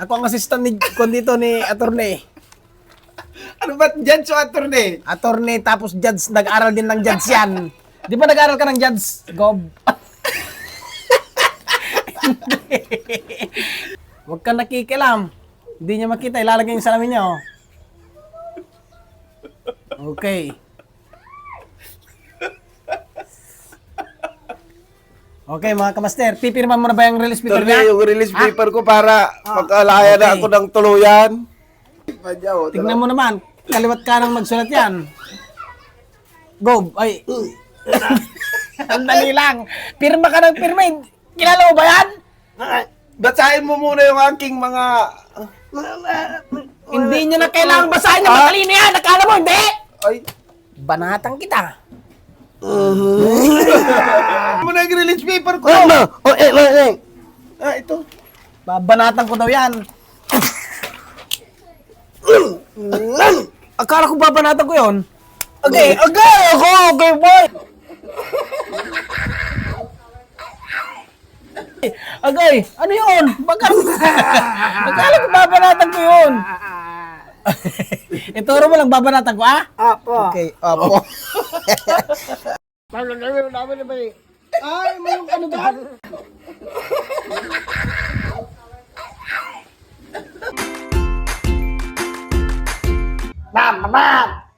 Ako ang assistant ni dito ni attorney. Ano ba judge o attorney? Attorney tapos judge, nag-aral din ng judge yan. Di ba nag-aral ka ng judge, Gob? Huwag ka nakikilam. Hindi niya makita, ilalagay yung salamin niya, oh. Okay. Okay, mga kamaster, pipirman mo na ba yung release paper Attorney, niya? yung release paper ko para magkalaya na okay. ako ng tuluyan. Tignan mo naman, kaliwat ka nang magsulat yan. Gob, ay. Sandali lang. Pirma ka ng pirma. Kilala mo ba yan? Basahin mo muna yung aking mga... Hindi niya na kailangang basahin na matalino yan. Nakala mo, hindi? Ay, Banatang kita. ano mo na yung release paper ko? Ito. Babanatan ko daw yan. Akala ko babanatan ko yun. Okay, okay, boy. Agay, ano yun? Akala ko babanatan ko yun. Ituro mo lang babanatan ko, ah? Apo. Okay, opo. Ay, mo yung ano ba? Ma'am!